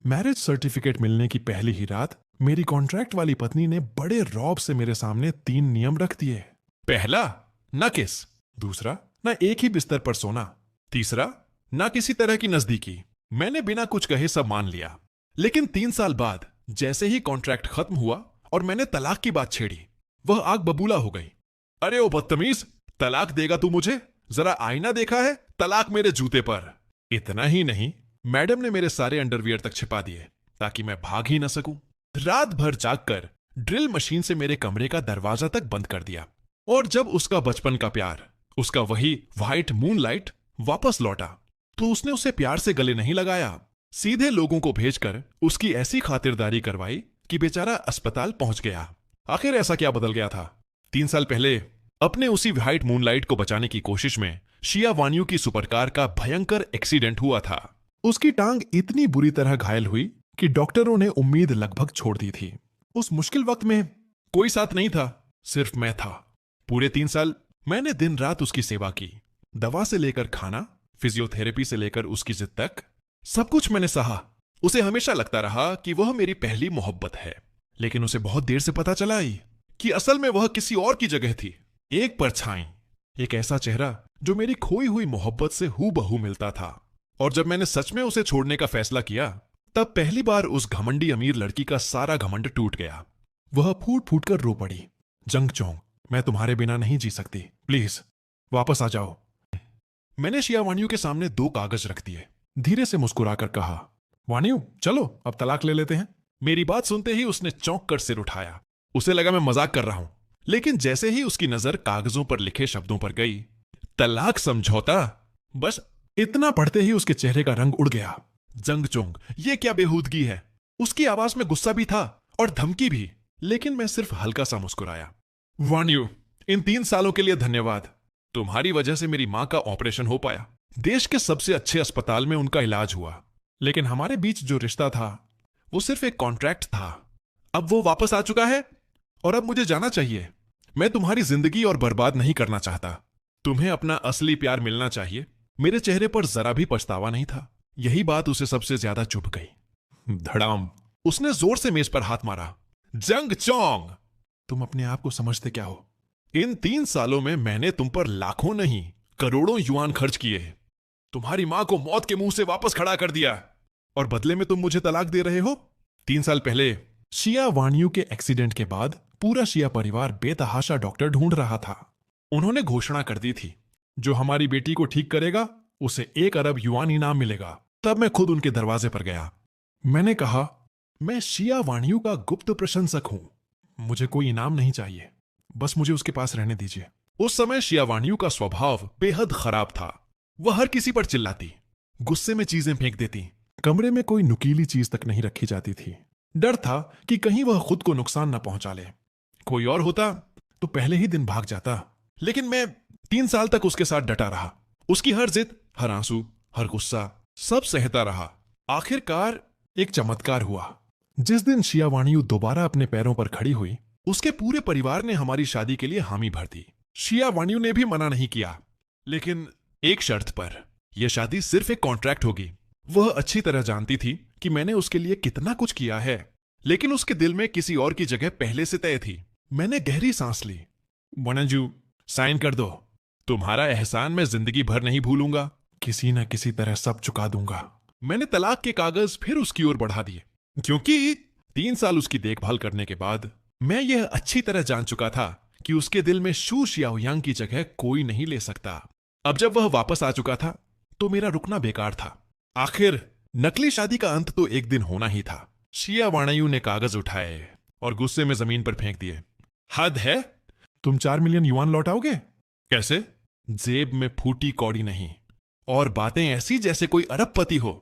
Marriage certificate मिलने की पहली ही रात मेरी कॉन्ट्रैक्ट वाली पत्नी ने बड़े रौब से मेरे सामने 3 नियम रख दिए। पहला, ना किस। दूसरा, ना एक ही बिस्तर पर सोना। तीसरा, ना किसी तरह की नजदीकी। मैंने बिना कुछ कहे सब मान लिया। लेकिन 3 साल बाद जैसे ही कॉन्ट्रैक्ट खत्म हुआ और मैंने तलाक की बात छेड़ी, वह आग बबूला हो गई। अरे ओ बदतमीज, तलाक देगा तू मुझे? जरा आईना देखा है? तलाक मेरे जूते पर। इतना ही नहीं, मैडम ने मेरे सारे अंडरवियर तक छिपा दिए ताकि मैं भाग ही न सकूं। रात भर जागकर ड्रिल मशीन से मेरे कमरे का दरवाजा तक बंद कर दिया। और जब उसका बचपन का प्यार, उसका वही व्हाइट मूनलाइट वापस लौटा, तो उसने उसे प्यार से गले नहीं लगाया, सीधे लोगों को भेजकर उसकी ऐसी खातिरदारी करवाई कि बेचारा अस्पताल पहुंच गया। आखिर ऐसा क्या बदल गया था? 3 साल पहले अपने उसी व्हाइट मूनलाइट को बचाने की कोशिश में शिया वान्यू की सुपरकार का भयंकर एक्सीडेंट हुआ था। उसकी टांग इतनी बुरी तरह घायल हुई कि डॉक्टरों ने उम्मीद लगभग छोड़ दी थी। उस मुश्किल वक्त में कोई साथ नहीं था, सिर्फ मैं था। पूरे 3 साल मैंने दिन रात उसकी सेवा की। दवा से लेकर खाना, फिजियोथेरेपी से लेकर उसकी जिद तक, सब कुछ मैंने सहा। उसे हमेशा लगता रहा कि वह मेरी पहली मोहब्बत है, लेकिन उसे बहुत देर से पता चला कि असल में वह किसी और की जगह थी। एक परछाई, एक ऐसा चेहरा जो मेरी खोई हुई मोहब्बत से हूबहू मिलता था। और जब मैंने सच में उसे छोड़ने का फैसला किया, तब पहली बार उस घमंडी अमीर लड़की का सारा घमंड टूट गया। वह फूट फूट कर रो पड़ी। जंग चोंग, मैं तुम्हारे बिना नहीं जी सकती, प्लीज वापस आ जाओ। मैंने शिया वान्यू के सामने 2 कागज रख दिए। धीरे से मुस्कुराकर कहा, वान्यू चलो अब तलाक ले लेते हैं। मेरी बात सुनते ही उसने चौंक कर सिर उठाया। उसे लगा मैं मजाक कर रहा हूं, लेकिन जैसे ही उसकी नजर कागजों पर लिखे शब्दों पर गई, तलाक समझौता, बस इतना पढ़ते ही उसके चेहरे का रंग उड़ गया। जंग चोंग, ये क्या बेहूदगी है? उसकी आवाज में गुस्सा भी था और धमकी भी, लेकिन मैं सिर्फ हल्का सा मुस्कुराया। वान्यू, इन 3 सालों के लिए धन्यवाद। तुम्हारी वजह से मेरी मां का ऑपरेशन हो पाया। देश के सबसे अच्छे अस्पताल में उनका इलाज हुआ। लेकिन हमारे बीच जो रिश्ता था, वो सिर्फ एक कॉन्ट्रैक्ट था। अब वो वापस आ चुका है और अब मुझे जाना चाहिए। मैं तुम्हारी जिंदगी और बर्बाद नहीं करना चाहता। तुम्हें अपना असली प्यार मिलना चाहिए। मेरे चेहरे पर जरा भी पछतावा नहीं था। यही बात उसे सबसे ज्यादा चुभ गई। धड़ाम, उसने जोर से मेज पर हाथ मारा। जंग चोंग, तुम अपने आप को समझते क्या हो? इन 3 सालों में मैंने तुम पर लाखों नहीं, करोड़ों युआन खर्च किए। तुम्हारी मां को मौत के मुंह से वापस खड़ा कर दिया, और बदले में तुम मुझे तलाक दे रहे हो? 3 साल पहले शिया वान्यू के एक्सीडेंट के बाद पूरा शिया परिवार बेतहाशा डॉक्टर ढूंढ रहा था। उन्होंने घोषणा कर दी थी, जो हमारी बेटी को ठीक करेगा उसे 1 अरब युआन इनाम मिलेगा। तब मैं खुद उनके दरवाजे पर गया। मैंने कहा, मैं शिया वान्यू का गुप्त प्रशंसक हूं। मुझे कोई इनाम नहीं चाहिए, बस मुझे उसके पास रहने दीजिए। उस समय शिया वान्यू का स्वभाव बेहद खराब था। वह हर किसी पर चिल्लाती, गुस्से में चीजें फेंक देती। कमरे में कोई नुकीली चीज तक नहीं रखी जाती थी। डर था कि कहीं वह खुद को नुकसान न पहुंचा ले। कोई और होता तो पहले ही दिन भाग जाता, लेकिन मैं 3 साल तक उसके साथ डटा रहा। उसकी हर जिद, हर आंसू, हर गुस्सा, सब सहता रहा। आखिरकार एक चमत्कार हुआ। जिस दिन शिया वान्यू दोबारा अपने पैरों पर खड़ी हुई, उसके पूरे परिवार ने हमारी शादी के लिए हामी भर दी। शिया वान्यू ने भी मना नहीं किया, लेकिन एक शर्त पर। यह शादी सिर्फ एक कॉन्ट्रैक्ट होगी। वह अच्छी तरह जानती थी कि मैंने उसके लिए कितना कुछ किया है, लेकिन उसके दिल में किसी और की जगह पहले से तय थी। मैंने गहरी सांस ली। वनजू, साइन कर दो। तुम्हारा एहसान मैं जिंदगी भर नहीं भूलूंगा। किसी न किसी तरह सब चुका दूंगा। मैंने तलाक के कागज फिर उसकी ओर बढ़ा दिए, क्योंकि 3 साल उसकी देखभाल करने के बाद मैं यह अच्छी तरह जान चुका था कि उसके दिल में शू शियाओयांग की जगह कोई नहीं ले सकता। अब जब वह वापस आ चुका था, तो मेरा रुकना बेकार था। आखिर नकली शादी का अंत तो एक दिन होना ही था। शिया वान्यू ने कागज उठाए और गुस्से में जमीन पर फेंक दिए। हद है। तुम 4 मिलियन युआन लौटाओगे? कैसे? जेब में फूटी कौड़ी नहीं, और बातें ऐसी जैसे कोई अरबपति हो।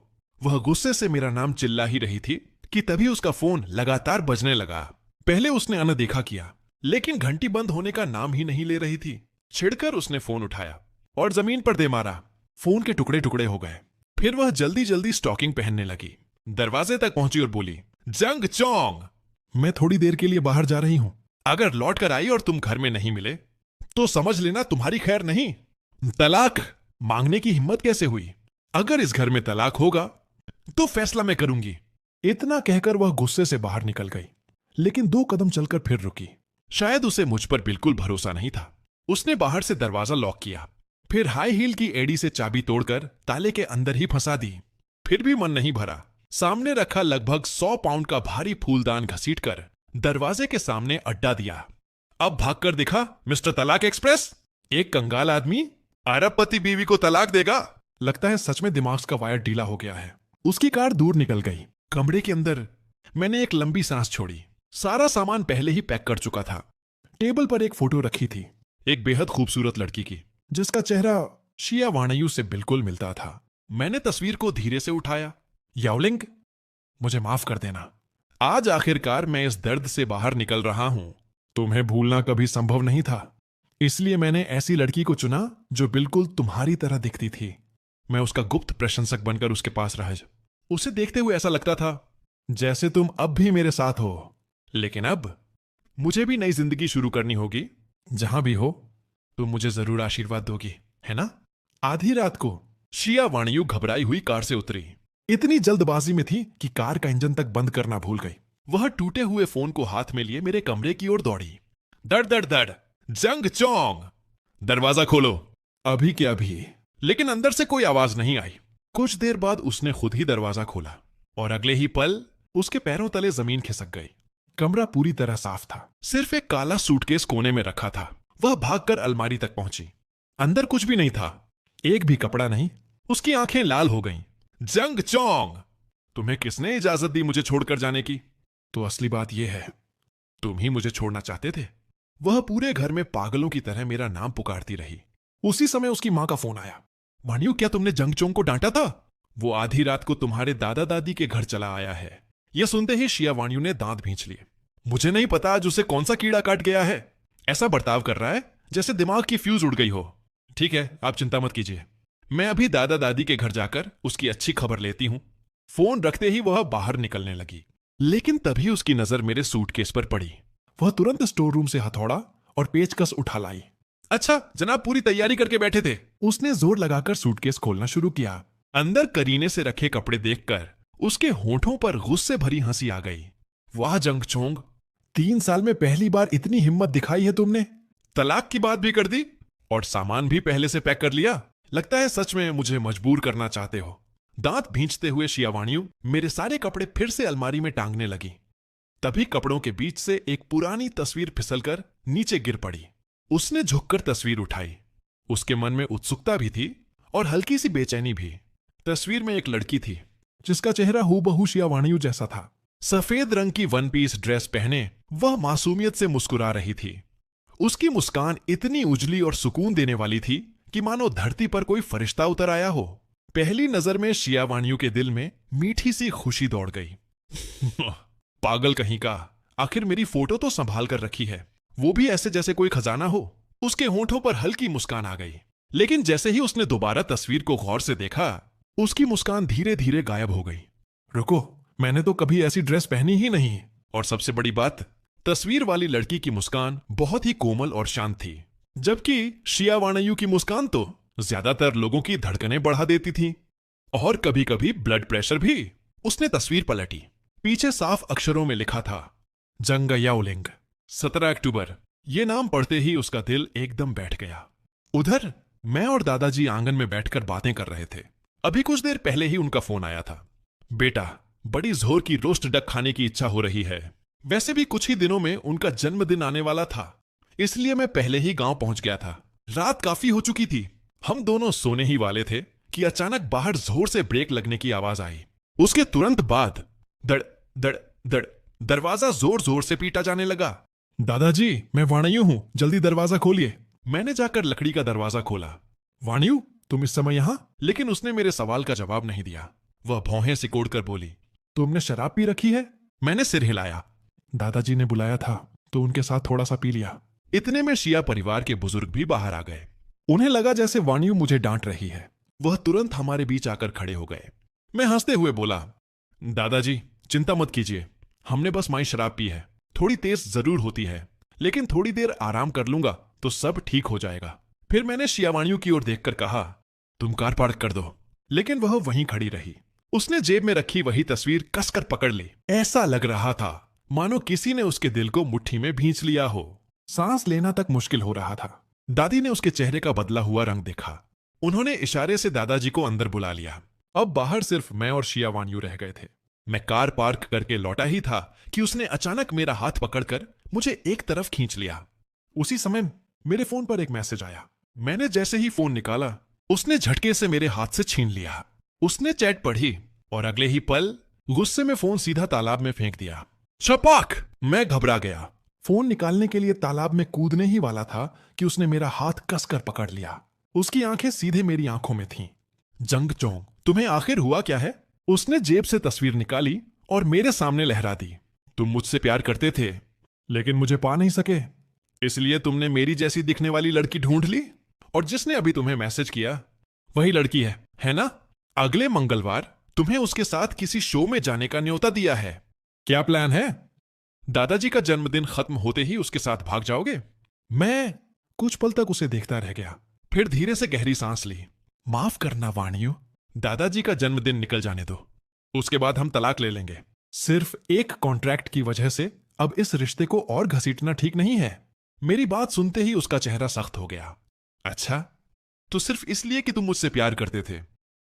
वह गुस्से से मेरा नाम चिल्ला ही रही थी कि तभी उसका फोन लगातार बजने लगा। पहले उसने अनदेखा किया, लेकिन घंटी बंद होने का नाम ही नहीं ले रही थी। छिड़कर उसने फोन उठाया और जमीन पर दे मारा। फोन के टुकड़े टुकड़े हो गए। फिर वह जल्दी जल्दी स्टॉकिंग पहनने लगी। दरवाजे तक पहुंची और बोली, जंग चोंग, मैं थोड़ी देर के लिए बाहर जा रही हूं। अगर लौट कर आई और तुम घर में नहीं मिले, तो समझ लेना तुम्हारी खैर नहीं। तलाक मांगने की हिम्मत कैसे हुई? अगर इस घर में तलाक होगा, तो फैसला मैं करूंगी। इतना कहकर वह गुस्से से बाहर निकल गई, लेकिन 2 कदम चलकर फिर रुकी। शायद उसे मुझ पर बिल्कुल भरोसा नहीं था। उसने बाहर से दरवाजा लॉक किया, फिर हाई हील की एड़ी से चाबी तोड़कर ताले के अंदर ही फंसा दी। फिर भी मन नहीं भरा। सामने रखा लगभग 100 पाउंड का भारी फूलदान घसीटकर दरवाजे के सामने अड्डा दिया। अब भागकर दिखा मिस्टर तलाक एक्सप्रेस। एक कंगाल आदमी अरबपति बीवी को तलाक देगा। लगता है सच में दिमाग का वायर ढीला हो गया है। उसकी कार दूर निकल गई। कमरे के अंदर मैंने एक लंबी सांस छोड़ी। सारा सामान पहले ही पैक कर चुका था। टेबल पर एक फोटो रखी थी, एक बेहद खूबसूरत लड़की की, जिसका चेहरा शिया वाणयू से बिल्कुल मिलता था। मैंने तस्वीर को धीरे से उठाया। याओलिंग, मुझे माफ कर देना। आज आखिरकार मैं इस दर्द से बाहर निकल रहा हूं। तुम्हें भूलना कभी संभव नहीं था, इसलिए मैंने ऐसी लड़की को चुना जो बिल्कुल तुम्हारी तरह दिखती थी। मैं उसका गुप्त प्रशंसक बनकर उसके पास रहा। उसे देखते हुए ऐसा लगता था जैसे तुम अब भी मेरे साथ हो। लेकिन अब मुझे भी नई जिंदगी शुरू करनी होगी। जहां भी हो तुम मुझे जरूर आशीर्वाद दोगी, है ना? आधी रात को शिया वाणयू घबराई हुई कार से उतरी। इतनी जल्दबाजी में थी कि कार का इंजन तक बंद करना भूल गई। वह टूटे हुए फोन को हाथ में लिए मेरे कमरे की ओर दौड़ी। दड़ दड़ दड़, जंग चोंग, दरवाजा खोलो। अभी के अभी। लेकिन अंदर से कोई आवाज नहीं आई। कुछ देर बाद उसने खुद ही दरवाजा खोला और अगले ही पल उसके पैरों तले जमीन खिसक गई। कमरा पूरी तरह साफ था। सिर्फ एक काला सूटकेस कोने में रखा था। वह भागकर अलमारी तक पहुंची। अंदर कुछ भी नहीं था, एक भी कपड़ा नहीं। उसकी आंखें लाल हो गईं। जंग चोंग, तुम्हें किसने इजाजत दी मुझे छोड़कर जाने की? तो असली बात यह है, तुम ही मुझे छोड़ना चाहते थे। वह पूरे घर में पागलों की तरह मेरा नाम पुकारती रही। उसी समय उसकी मां का फोन आया। वाणियू, क्या तुमने जंग चोंग को डांटा था? वो आधी रात को तुम्हारे दादा दादी के घर चला आया है। यह सुनते ही शिया वाणियू ने दांत भींच लिए। मुझे नहीं पता आज उसे कौन सा कीड़ा काट गया है। ऐसा बर्ताव कर रहा है जैसे दिमाग की फ्यूज उड़ गई हो। ठीक है, आप चिंता मत कीजिए, मैं अभी दादा दादी के घर जाकर उसकी अच्छी खबर लेती हूं। फोन रखते ही वह बाहर निकलने लगी, लेकिन तभी उसकी नजर मेरे सूटकेस पर पड़ी। वह तुरंत स्टोर रूम से हथौड़ा और पेचकस उठा लाई। अच्छा जनाब, पूरी तैयारी करके बैठे थे। उसने जोर लगाकर सूटकेस खोलना शुरू किया। अंदर करीने से रखे कपड़े देखकर उसके होठों पर गुस्से भरी हंसी आ गई। वाह जंगचोंग, 3 साल में पहली बार इतनी हिम्मत दिखाई है तुमने। तलाक की बात भी कर दी और सामान भी पहले से पैक कर लिया। लगता है सच में मुझे मजबूर करना चाहते हो। दांत भींचते हुए शिया वाणियू मेरे सारे कपड़े फिर से अलमारी में टांगने लगी। तभी कपड़ों के बीच से एक पुरानी तस्वीर फिसलकर नीचे गिर पड़ी। उसने झुककर तस्वीर उठाई। उसके मन में उत्सुकता भी थी और हल्की सी बेचैनी भी। तस्वीर में एक लड़की थी जिसका चेहरा हूबहू शिया वाणियू जैसा था। सफेद रंग की 1 पीस ड्रेस पहने वह मासूमियत से मुस्कुरा रही थी। उसकी मुस्कान इतनी उजली और सुकून देने वाली थी कि मानो धरती पर कोई फरिश्ता उतर आया हो। पहली नजर में शिया वाणियू के दिल में मीठी सी खुशी दौड़ गई। पागल कहीं का, आखिर मेरी फोटो तो संभाल कर रखी है, वो भी ऐसे जैसे कोई खजाना हो। उसके होंठों पर हल्की मुस्कान आ गई, लेकिन जैसे ही उसने दोबारा तस्वीर को गौर से देखा, उसकी मुस्कान धीरे धीरे गायब हो गई। रुको, मैंने तो कभी ऐसी ड्रेस पहनी ही नहीं। और सबसे बड़ी बात, तस्वीर वाली लड़की की मुस्कान बहुत ही कोमल और शांत थी, जबकि शिया वाणयू की मुस्कान तो ज्यादातर लोगों की धड़कनें बढ़ा देती थी और कभी कभी ब्लड प्रेशर भी। उसने तस्वीर पलटी। पीछे साफ अक्षरों में लिखा था, जंग याओलिंग, 17 अक्टूबर। ये नाम पढ़ते ही उसका दिल एकदम बैठ गया। उधर मैं और दादाजी आंगन में बैठकर बातें कर रहे थे। अभी कुछ देर पहले ही उनका फोन आया था। बेटा, बड़ी जोर की रोस्ट डक खाने की इच्छा हो रही है। वैसे भी कुछ ही दिनों में उनका जन्मदिन आने वाला था, इसलिए मैं पहले ही गांव पहुंच गया था। रात काफी हो चुकी थी। हम दोनों सोने ही वाले थे कि अचानक बाहर जोर से ब्रेक लगने की आवाज आई। उसके तुरंत बाद दड़ दड़ दड़ दरवाजा जोर जोर से पीटा जाने लगा। दादाजी, मैं वाणयू हूं, जल्दी दरवाजा खोलिए। मैंने जाकर लकड़ी का दरवाजा खोला। वाणयू, तुम इस समय यहां? लेकिन उसने मेरे सवाल का जवाब नहीं दिया। वह भौहें सिकोड़कर बोली, तुमने शराब पी रखी है? मैंने सिर हिलाया। दादाजी ने बुलाया था तो उनके साथ थोड़ा सा पी लिया। इतने में शिया परिवार के बुजुर्ग भी बाहर आ गए। उन्हें लगा जैसे वाणियू मुझे डांट रही है। वह तुरंत हमारे बीच आकर खड़े हो गए। मैं हंसते हुए बोला, दादाजी चिंता मत कीजिए, हमने बस माई शराब पी है। थोड़ी तेज जरूर होती है, लेकिन थोड़ी देर आराम कर लूंगा तो सब ठीक हो जाएगा। फिर मैंने शिया वाणियू की ओर देखकर कहा, तुम कार पार्क कर दो। लेकिन वह वहीं खड़ी रही। उसने जेब में रखी वही तस्वीर कसकर पकड़ ली। ऐसा लग रहा था मानो किसी ने उसके दिल को मुट्ठी में भींच लिया हो। सांस लेना तक मुश्किल हो रहा था। दादी ने उसके चेहरे का बदला हुआ रंग देखा। उन्होंने इशारे से दादाजी को अंदर बुला लिया। अब बाहर सिर्फ मैं और शिया वानयू रह गए थे। मैं कार पार्क करके लौटा ही था कि उसने अचानक मेरा हाथ पकड़कर मुझे एक तरफ खींच लिया। उसी समय मेरे फोन पर एक मैसेज आया। मैंने जैसे ही फोन निकाला, उसने झटके से मेरे हाथ से छीन लिया। उसने चैट पढ़ी और अगले ही पल गुस्से में फोन सीधा तालाब में फेंक दिया। छपाक! मैं घबरा गया। फोन निकालने के लिए तालाब में कूदने ही वाला था कि उसने मेरा हाथ कसकर पकड़ लिया। उसकी आंखें सीधे मेरी आंखों में थीं। जंग चोंग, तुम्हें आखिर हुआ क्या है? उसने जेब से तस्वीर निकाली और मेरे सामने लहरा दी। तुम मुझसे प्यार करते थे, लेकिन मुझे पा नहीं सके, इसलिए तुमने मेरी जैसी दिखने वाली लड़की ढूंढ ली, और जिसने अभी तुम्हें मैसेज किया वही लड़की है ना? अगले मंगलवार तुम्हें उसके साथ किसी शो में जाने का न्योता दिया है। क्या प्लान है? दादाजी का जन्मदिन खत्म होते ही उसके साथ भाग जाओगे? मैं कुछ पल तक उसे देखता रह गया, फिर धीरे से गहरी सांस ली। माफ करना वाणियो, दादाजी का जन्मदिन निकल जाने दो, उसके बाद हम तलाक ले लेंगे। सिर्फ एक कॉन्ट्रैक्ट की वजह से अब इस रिश्ते को और घसीटना ठीक नहीं है। मेरी बात सुनते ही उसका चेहरा सख्त हो गया। अच्छा, तो सिर्फ इसलिए कि तुम मुझसे प्यार करते थे,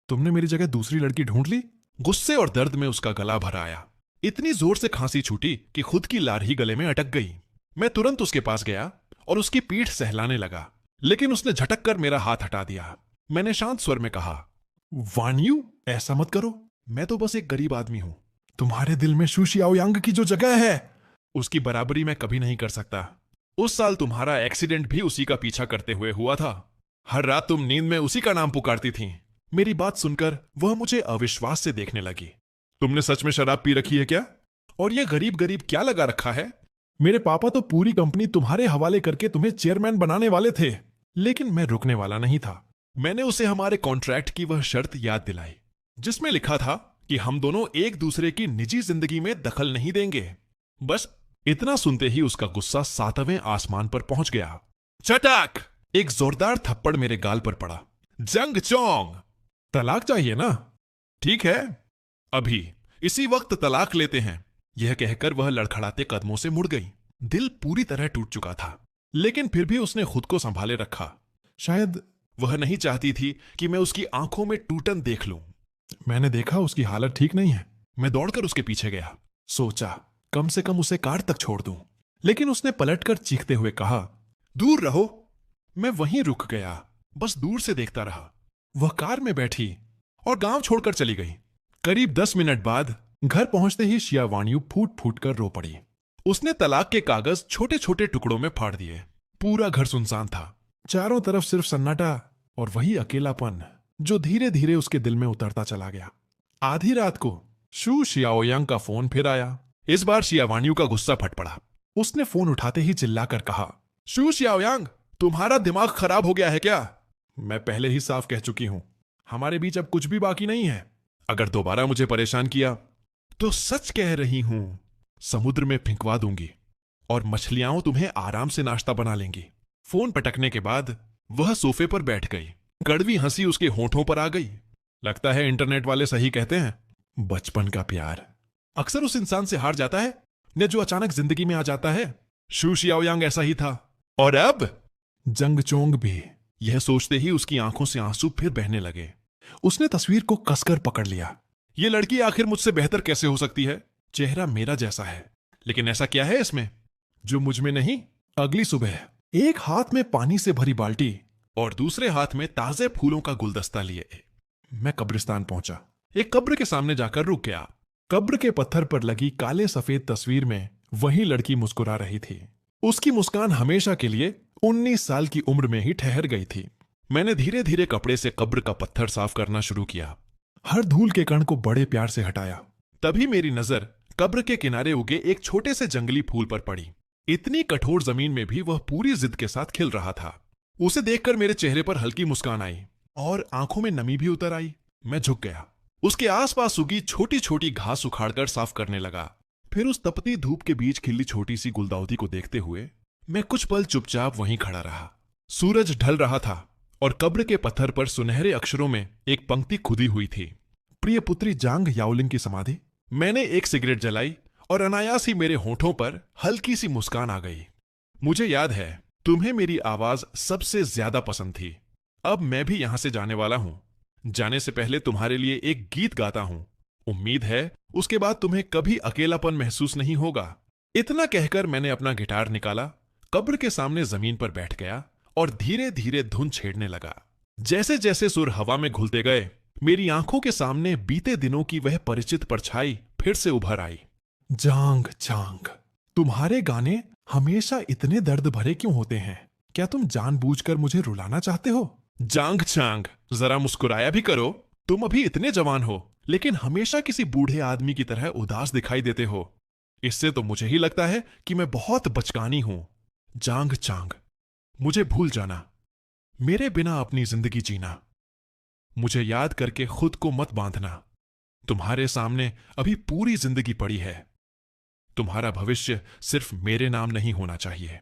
तुमने मेरी जगह दूसरी लड़की ढूंढ ली? गुस्से और दर्द में उसका गला भर आया। इतनी जोर से खांसी छूटी कि खुद की लार ही गले में अटक गई। मैं तुरंत उसके पास गया और उसकी पीठ सहलाने लगा, लेकिन उसने झटक कर मेरा हाथ हटा दिया। मैंने शांत स्वर में कहा, वाणियू, ऐसा मत करो, मैं तो बस एक गरीब आदमी हूं। तुम्हारे दिल में शू शियाओयांग की जो जगह है, उसकी बराबरी मैं कभी नहीं कर सकता। उस साल तुम्हारा एक्सीडेंट भी उसी का पीछा करते हुए हुआ था। हर रात तुम नींद में उसी का नाम पुकारती थीं। मेरी बात सुनकर वह मुझे अविश्वास से देखने लगी। तुमने सच में शराब पी रखी है क्या? और यह गरीब गरीब क्या लगा रखा है? मेरे पापा तो पूरी कंपनी तुम्हारे हवाले करके तुम्हें चेयरमैन बनाने वाले थे, लेकिन मैं रुकने वाला नहीं था। मैंने उसे हमारे कॉन्ट्रैक्ट की वह शर्त याद दिलाई, जिसमें लिखा था कि हम दोनों एक दूसरे की निजी जिंदगी में दखल नहीं देंगे। बस इतना सुनते ही उसका गुस्सा 7वें आसमान पर पहुंच गया। चटाक! एक जोरदार थप्पड़ मेरे गाल पर पड़ा। जंग चोंग, तलाक चाहिए ना? ठीक है, अभी इसी वक्त तलाक लेते हैं। यह कहकर वह लड़खड़ाते कदमों से मुड़ गई। दिल पूरी तरह टूट चुका था, लेकिन फिर भी उसने खुद को संभाले रखा। शायद वह नहीं चाहती थी कि मैं उसकी आंखों में टूटन देख लूं। मैंने देखा उसकी हालत ठीक नहीं है। मैं दौड़कर उसके पीछे गया, सोचा कम से कम उसे कार तक छोड़ दूं, लेकिन उसने पलटकर चीखते हुए कहा, दूर रहो। मैं वहीं रुक गया, बस दूर से देखता रहा। वह कार में बैठी और गांव छोड़कर चली गई। करीब 10 मिनट बाद घर पहुंचते ही शिया वाणियू फूट फूट कर रो पड़ी। उसने तलाक के कागज छोटे छोटे टुकड़ों में फाड़ दिए। पूरा घर सुनसान था। चारों तरफ सिर्फ सन्नाटा और वही अकेलापन जो धीरे धीरे उसके दिल में उतरता चला गया। आधी रात को शू शियाओयांग का फोन फिर आया। इस बार शिया वाणियू का गुस्सा फट पड़ा। उसने फोन उठाते ही चिल्लाकर कहा, शू शियाओयांग, तुम्हारा दिमाग खराब हो गया है क्या? मैं पहले ही साफ कह चुकी हूं, हमारे बीच अब कुछ भी बाकी नहीं है। अगर दोबारा मुझे परेशान किया तो सच कह रही हूं, समुद्र में फेंकवा दूंगी और मछलियां तुम्हें आराम से नाश्ता बना लेंगी। फोन पटकने के बाद वह सोफे पर बैठ गई। कड़वी हंसी उसके होठों पर आ गई। लगता है इंटरनेट वाले सही कहते हैं, बचपन का प्यार अक्सर उस इंसान से हार जाता है ने जो अचानक जिंदगी में आ जाता है। शू शियाओयांग ऐसा ही था। और अब जंग चोंग भी। यह सोचते ही उसकी आंखों से आंसू फिर बहने लगे। उसने तस्वीर को कसकर पकड़ लिया। यह लड़की आखिर मुझसे बेहतर कैसे हो सकती है? चेहरा मेरा जैसा है, लेकिन ऐसा क्या है इसमें जो मुझ में नहीं? अगली सुबह एक हाथ में पानी से भरी बाल्टी और दूसरे हाथ में ताजे फूलों का गुलदस्ता लिए मैं कब्रिस्तान पहुंचा। एक कब्र के सामने जाकर रुक गया। कब्र के पत्थर पर लगी काले सफेद तस्वीर में वही लड़की मुस्कुरा रही थी। उसकी मुस्कान हमेशा के लिए 19 साल की उम्र में ही ठहर गई थी। मैंने धीरे धीरे कपड़े से कब्र का पत्थर साफ करना शुरू किया। हर धूल के कण को बड़े प्यार से हटाया। तभी मेरी नजर कब्र के किनारे उगे एक छोटे से जंगली फूल पर पड़ी। इतनी कठोर जमीन में भी वह पूरी जिद के साथ खिल रहा था। उसे देखकर मेरे चेहरे पर हल्की मुस्कान आई और आंखों में नमी भी उतर आई। मैं झुक गया। उसके आसपास उगी छोटी छोटी घास उखाड़कर साफ करने लगा। फिर उस तपती धूप के बीच खिली छोटी सी गुलदाउदी को देखते हुए मैं कुछ पल चुपचाप वहीं खड़ा रहा। सूरज ढल रहा था और कब्र के पत्थर पर सुनहरे अक्षरों में एक पंक्ति खुदी हुई थी, प्रिय पुत्री जांग याओलिंग की समाधि। मैंने एक सिगरेट जलाई और अनायास ही मेरे होठों पर हल्की सी मुस्कान आ गई। मुझे याद है तुम्हें मेरी आवाज सबसे ज्यादा पसंद थी। अब मैं भी यहां से जाने वाला हूं। जाने से पहले तुम्हारे लिए एक गीत गाता हूं। उम्मीद है उसके बाद तुम्हें कभी अकेलापन महसूस नहीं होगा। इतना कहकर मैंने अपना गिटार निकाला, कब्र के सामने जमीन पर बैठ गया और धीरे धीरे धुन छेड़ने लगा। जैसे जैसे सुर हवा में घुलते गए, मेरी आंखों के सामने बीते दिनों की वह परिचित परछाई फिर से उभर आई। जांग जांग, तुम्हारे गाने हमेशा इतने दर्द भरे क्यों होते हैं? क्या तुम जानबूझकर मुझे रुलाना चाहते हो? जांग चांग, जरा मुस्कुराया भी करो। तुम अभी इतने जवान हो, लेकिन हमेशा किसी बूढ़े आदमी की तरह उदास दिखाई देते हो। इससे तो मुझे ही लगता है कि मैं बहुत बचकानी हूं। जांग चांग, मुझे भूल जाना, मेरे बिना अपनी जिंदगी जीना। मुझे याद करके खुद को मत बांधना। तुम्हारे सामने अभी पूरी जिंदगी पड़ी है। तुम्हारा भविष्य सिर्फ मेरे नाम नहीं होना चाहिए।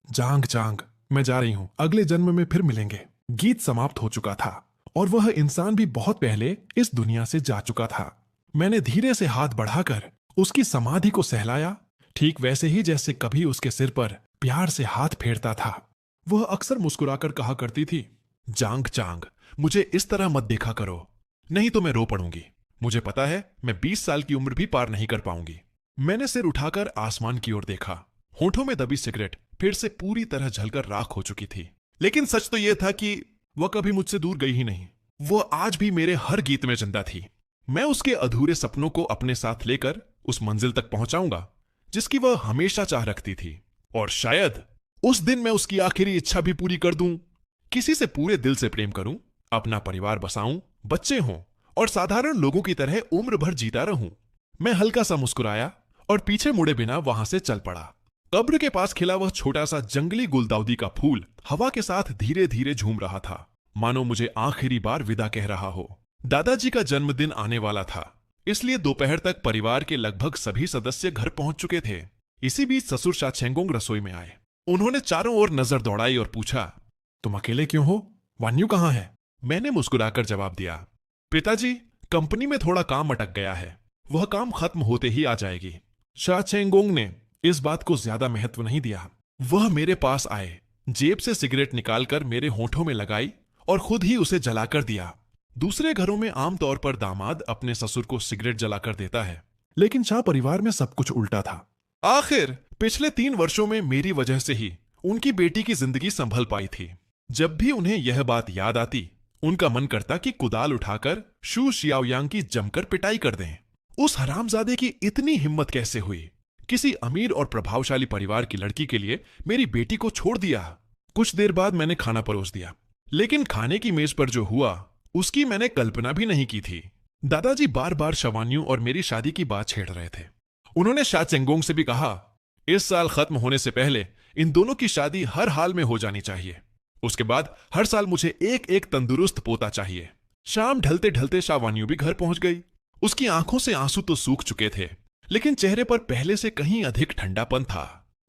जांग जांग, मैं जा रही हूं, अगले जन्म में फिर मिलेंगे। गीत समाप्त हो चुका था और वह इंसान भी बहुत पहले इस दुनिया से जा चुका था। मैंने धीरे से हाथ बढ़ाकर उसकी समाधि को सहलाया, ठीक वैसे ही जैसे कभी उसके सिर पर प्यार से हाथ फेरता था। वह अक्सर मुस्कुराकर कहा करती थी, जांग चांग, मुझे इस तरह मत देखा करो, नहीं तो मैं रो पड़ूंगी। मुझे पता है मैं 20 साल की उम्र भी पार नहीं कर पाऊंगी। मैंने सिर उठाकर आसमान की ओर देखा। होठों में दबी सिगरेट फिर से पूरी तरह जलकर राख हो चुकी थी। लेकिन सच तो यह था कि वह कभी मुझसे दूर गई ही नहीं। वह आज भी मेरे हर गीत में जिंदा थी। मैं उसके अधूरे सपनों को अपने साथ लेकर उस मंजिल तक पहुंचाऊंगा जिसकी वह हमेशा चाह रखती थी। और शायद उस दिन मैं उसकी आखिरी इच्छा भी पूरी कर दूं। किसी से पूरे दिल से प्रेम करूं, अपना परिवार बसाऊं, बच्चे हों और साधारण लोगों की तरह उम्र भर जीता रहूं। मैं हल्का सा मुस्कुराया और पीछे मुड़े बिना वहां से चल पड़ा। कब्र के पास खिला वह छोटा सा जंगली गुलदाउदी का फूल हवा के साथ धीरे धीरे झूम रहा था, मानो मुझे आखिरी बार विदा कह रहा हो। दादाजी का जन्मदिन आने वाला था, इसलिए दोपहर तक परिवार के लगभग सभी सदस्य घर पहुंच चुके थे। इसी बीच ससुर शा चेंगोंग रसोई में आए। उन्होंने चारों ओर नजर दौड़ाई और पूछा, तुम अकेले क्यों हो? वान्यू कहाँ है? मैंने मुस्कुराकर जवाब दिया, पिताजी, कंपनी में थोड़ा काम अटक गया है, वह काम खत्म होते ही आ जाएगी। शा चेंगोंग ने इस बात को ज्यादा महत्व नहीं दिया। वह मेरे पास आए, जेब से सिगरेट निकालकर मेरे होठों में लगाई और खुद ही उसे जलाकर दिया। दूसरे घरों में आमतौर पर दामाद अपने ससुर को सिगरेट जलाकर देता है, लेकिन शाह परिवार में सब कुछ उल्टा था। आखिर पिछले 3 वर्षों में मेरी वजह से ही उनकी बेटी की जिंदगी संभल पाई थी। जब भी उन्हें यह बात याद आती, उनका मन करता कि कुदाल उठाकर शू शियाओयांग की जमकर पिटाई कर दें। उस हरामजादे की इतनी हिम्मत कैसे हुई? किसी अमीर और प्रभावशाली परिवार की लड़की के लिए मेरी बेटी को छोड़ दिया। कुछ देर बाद मैंने खाना परोस दिया, लेकिन खाने की मेज पर जो हुआ उसकी मैंने कल्पना भी नहीं की थी। दादाजी बार बार शवान्यू और मेरी शादी की बात छेड़ रहे थे। उन्होंने शा चेंगोंग से भी कहा, इस साल खत्म होने से पहले इन दोनों की शादी हर हाल में हो जानी चाहिए। उसके बाद हर साल मुझे एक एक तंदुरुस्त पोता चाहिए। शाम ढलते ढलते शावान्यू भी घर पहुंच गई। उसकी आंखों से आंसू तो सूख चुके थे, लेकिन चेहरे पर पहले से कहीं अधिक ठंडापन था।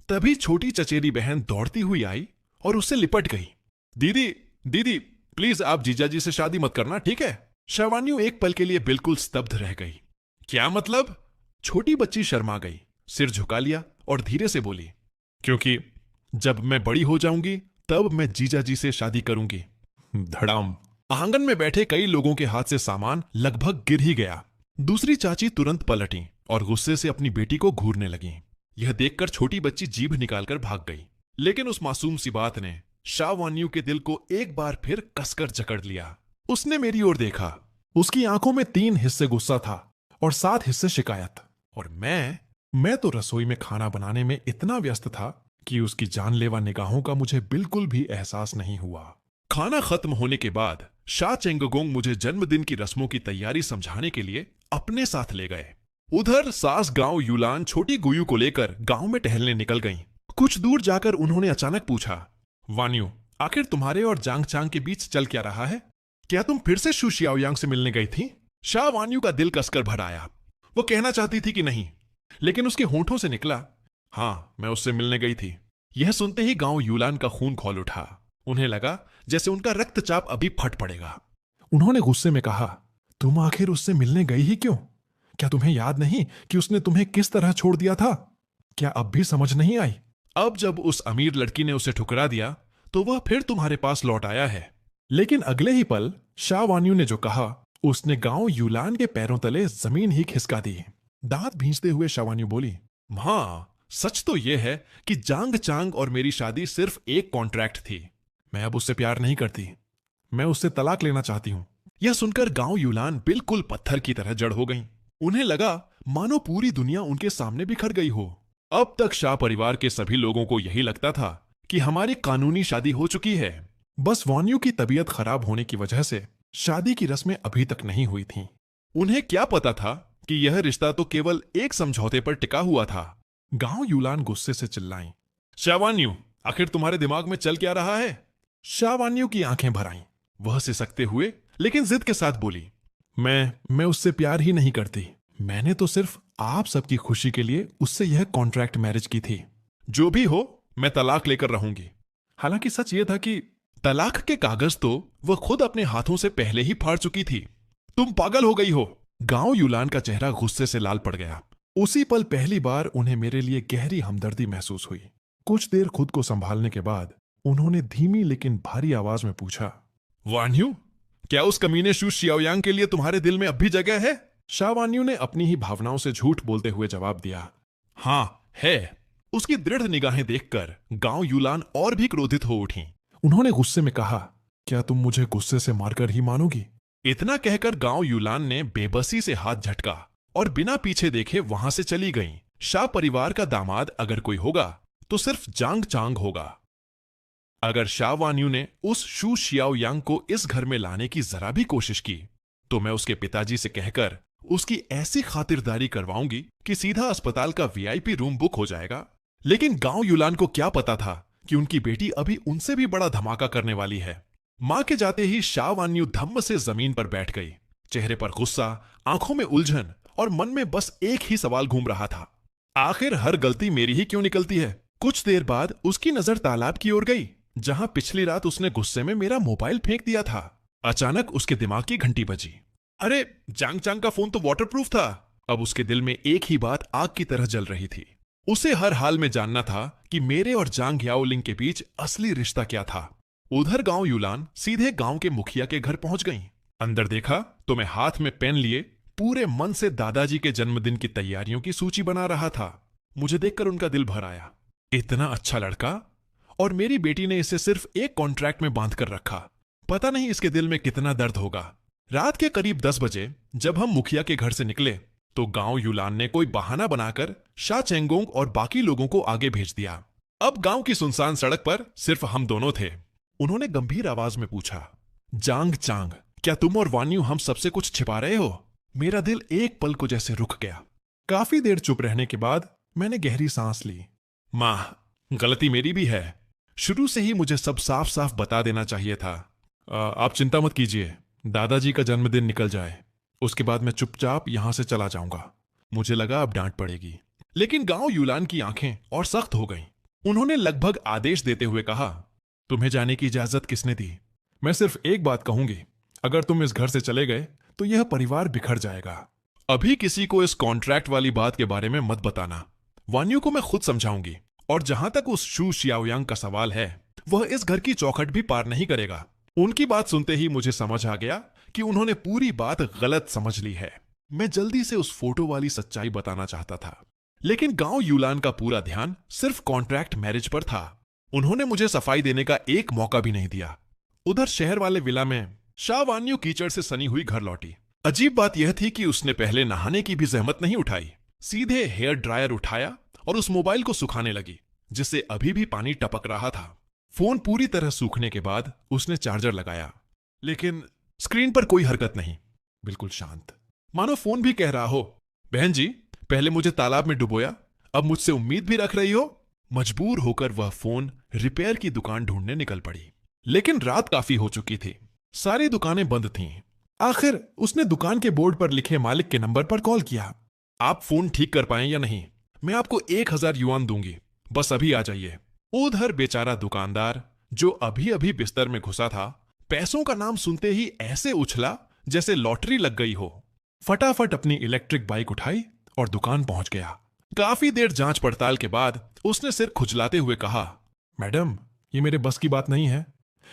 तभी छोटी चचेरी बहन दौड़ती हुई आई और उससे लिपट गई। दीदी, दीदी, प्लीज आप जीजाजी से शादी मत करना, ठीक है? शावान्यू एक पल के लिए बिल्कुल स्तब्ध रह गई। क्या मतलब? छोटी बच्ची शर्मा गई, सिर झुका लिया और धीरे से बोली, क्योंकि जब मैं बड़ी हो जाऊंगी तब मैं जीजाजी से शादी करूंगी। धड़ाम। आंगन में बैठे कई लोगों के हाथ से सामान लगभग गिर ही गया। दूसरी चाची तुरंत पलटी और गुस्से से अपनी बेटी को घूरने लगी। यह देखकर छोटी बच्ची जीभ निकालकर भाग गई, लेकिन उस मासूम सी बात ने शा वान्यू के दिल को एक बार फिर कसकर जकड़ लिया। उसने मेरी ओर देखा। उसकी आंखों में 3 हिस्से गुस्सा था और 7 हिस्से शिकायत। और मैं तो रसोई में खाना बनाने में इतना व्यस्त था कि उसकी जानलेवा निगाहों का मुझे बिल्कुल भी एहसास नहीं हुआ। खाना खत्म होने के बाद शा चेंगगोंग मुझे जन्मदिन की रस्मों की तैयारी समझाने के लिए अपने साथ ले गए। उधर सास गांव यूलान छोटी गुयू को लेकर गांव में टहलने निकल गईं। कुछ दूर जाकर उन्होंने अचानक पूछा, वान्यू, आखिर तुम्हारे और जांग चांग के बीच चल क्या रहा है? क्या तुम फिर से शू शियाओयांग से मिलने गई थी? शा वान्यू का दिल कसकर भर आया। वो कहना चाहती थी कि नहीं, लेकिन उसके होंठों से निकला, हाँ, मैं उससे मिलने गई थी। यह सुनते ही गांव यूलान का खून खौल उठा। उन्हें लगा जैसे उनका रक्तचाप अभी फट पड़ेगा। उन्होंने गुस्से में कहा, तुम आखिर उससे मिलने गई ही क्यों? क्या तुम्हें याद नहीं कि उसने तुम्हें किस तरह छोड़ दिया था? क्या अब भी समझ नहीं आई? अब जब उस अमीर लड़की ने उसे ठुकरा दिया तो वह फिर तुम्हारे पास लौट आया है। लेकिन अगले ही पल शाह वान्यू ने जो कहा, उसने गांव यूलान के पैरों तले जमीन ही खिसका दी। दांत भींचते हुए शावान्यू बोली, हाँ, सच तो यह है कि जांग चांग और मेरी शादी सिर्फ एक कॉन्ट्रैक्ट थी। मैं अब उससे प्यार नहीं करती। मैं उससे तलाक लेना चाहती हूँ। यह सुनकर गांव यूलान बिल्कुल पत्थर की तरह जड़ हो गईं। उन्हें लगा मानो पूरी दुनिया उनके सामने बिखर गई हो। अब तक शाह परिवार के सभी लोगों को यही लगता था कि हमारी कानूनी शादी हो चुकी है। बस वान्यू की तबीयत खराब होने की वजह से शादी की रस्में अभी तक नहीं हुई थीं। उन्हें क्या पता था कि यह रिश्ता तो केवल एक समझौते पर टिका हुआ था। गांव यूलान गुस्से से चिल्लाईं, शावान्यू, आखिर तुम्हारे दिमाग में चल क्या रहा है? शावान्यू की आंखें भर आईं। वह सिसकते हुए लेकिन जिद के साथ बोली, मैं उससे प्यार ही नहीं करती। मैंने तो सिर्फ आप सबकी खुशी के लिए उससे यह कॉन्ट्रैक्ट मैरिज की थी। जो भी हो, मैं तलाक लेकर रहूंगी। हालांकि सच यह था कि तलाक के कागज तो वह खुद अपने हाथों से पहले ही फाड़ चुकी थी। तुम पागल हो गई हो। गांव यूलान का चेहरा गुस्से से लाल पड़ गया। उसी पल पहली बार उन्हें मेरे लिए गहरी हमदर्दी महसूस हुई। कुछ देर खुद को संभालने के बाद उन्होंने धीमी लेकिन भारी आवाज में पूछा, वान्यू, क्या उस कमीने शू शियाओयांग के लिए तुम्हारे दिल में अब भी जगह है? शावान्यू ने अपनी ही भावनाओं से झूठ बोलते हुए जवाब दिया, हाँ है। उसकी दृढ़ निगाहें देखकर गांव यूलान और भी क्रोधित हो उठी। उन्होंने गुस्से में कहा, क्या तुम मुझे गुस्से से मारकर ही मानोगी? इतना कहकर गांव यूलान ने बेबसी से हाथ झटका और बिना पीछे देखे वहां से चली गईं। शाह परिवार का दामाद अगर कोई होगा तो सिर्फ जांग चांग होगा। अगर शाह वान्यू ने उस शू शियाओयांग को इस घर में लाने की जरा भी कोशिश की तो मैं उसके पिताजी से कहकर उसकी ऐसी खातिरदारी करवाऊंगी कि सीधा अस्पताल का वीआईपी रूम बुक हो जाएगा। लेकिन गांव यूलान को क्या पता था कि उनकी बेटी अभी उनसे भी बड़ा धमाका करने वाली है। मां के जाते ही शाह वान्यू धम्म से जमीन पर बैठ गई। चेहरे पर गुस्सा, आंखों में उलझन और मन में बस एक ही सवाल घूम रहा था, आखिर हर गलती मेरी ही क्यों निकलती है? कुछ देर बाद उसकी नजर तालाब की ओर गई, जहां पिछली रात उसने गुस्से में मेरा मोबाइल फेंक दिया था। अचानक उसके दिमाग की घंटी बजी। अरे, जांग चांग का फोन तो वाटरप्रूफ था। अब उसके दिल में एक ही बात आग की तरह जल रही थी। उसे हर हाल में जानना था कि मेरे और जांग याओलिंग के बीच असली रिश्ता क्या था। उधर गांव यूलान सीधे गांव के मुखिया के घर पहुंच गई। अंदर देखा तो मैं हाथ में पेन लिए पूरे मन से दादाजी के जन्मदिन की तैयारियों की सूची बना रहा था। मुझे देखकर उनका दिल भर आया। इतना अच्छा लड़का और मेरी बेटी ने इसे सिर्फ एक कॉन्ट्रैक्ट में बांध कर रखा। पता नहीं इसके दिल में कितना दर्द होगा। रात के करीब 10 बजे जब हम मुखिया के घर से निकले तो गांव यूलान ने कोई बहाना बनाकर शाह चेंगोंग और बाकी लोगों को आगे भेज दिया। अब गांव की सुनसान सड़क पर सिर्फ हम दोनों थे। उन्होंने गंभीर आवाज में पूछा, जांग चांग, क्या तुम और वान्यू हम सबसे कुछ छिपा रहे हो? मेरा दिल एक पल को जैसे रुक गया। काफी देर चुप रहने के बाद मैंने गहरी सांस ली। मां, गलती मेरी भी है। शुरू से ही मुझे सब साफ साफ बता देना चाहिए था। आप चिंता मत कीजिए, दादाजी का जन्मदिन निकल जाए, उसके बाद मैं चुपचाप यहां से चला जाऊंगा। मुझे लगा अब डांट पड़ेगी, लेकिन गांव यूलान की आंखें और सख्त हो गईं। उन्होंने लगभग आदेश देते हुए कहा, तुम्हें जाने की इजाजत किसने दी? मैं सिर्फ एक बात कहूंगी, अगर तुम इस घर से चले गए तो यह परिवार बिखर जाएगा। अभी किसी को इस कॉन्ट्रैक्ट वाली बात के बारे में मत बताना। वान्यू को मैं खुद समझाऊंगी। और जहां तक उस शू शियाओयांग का सवाल है, वह इस घर की चौखट भी पार नहीं करेगा। उनकी बात सुनते ही मुझे समझ आ गया कि उन्होंने पूरी बात गलत समझ ली है। मैं जल्दी से उस फोटो वाली सच्चाई बताना चाहता था, लेकिन गांव यूलान का पूरा ध्यान सिर्फ कॉन्ट्रैक्ट मैरिज पर था। उन्होंने मुझे सफाई देने का एक मौका भी नहीं दिया। उधर शहर वाले विला में शाह वान्यू कीचड़ से सनी हुई घर लौटी। अजीब बात यह थी कि उसने पहले नहाने की भी जहमत नहीं उठाई। सीधे हेयर ड्रायर उठाया और उस मोबाइल को सुखाने लगी, जिससे अभी भी पानी टपक रहा था। फोन पूरी तरह सूखने के बाद उसने चार्जर लगाया, लेकिन स्क्रीन पर कोई हरकत नहीं, बिल्कुल शांत, मानो फोन भी कह रहा हो, बहन जी, पहले मुझे तालाब में डुबोया, अब मुझसे उम्मीद भी रख रही हो? मजबूर होकर वह फोन रिपेयर की दुकान ढूंढने निकल पड़ी। लेकिन रात काफी हो चुकी थी, सारी दुकानें बंद थीं। आखिर उसने दुकान के बोर्ड पर लिखे मालिक के नंबर पर कॉल किया। आप फोन ठीक कर पाए या नहीं? मैं आपको 1000 युआन दूंगी, बस अभी आ जाइए। उधर बेचारा दुकानदार, जो अभी अभी बिस्तर में घुसा था, पैसों का नाम सुनते ही ऐसे उछला जैसे लॉटरी लग गई हो। फटाफट अपनी इलेक्ट्रिक बाइक उठाई और दुकान पहुंच गया। काफी देर जांच पड़ताल के बाद उसने सिर खुजलाते हुए कहा, मैडम, ये मेरे बस की बात नहीं है।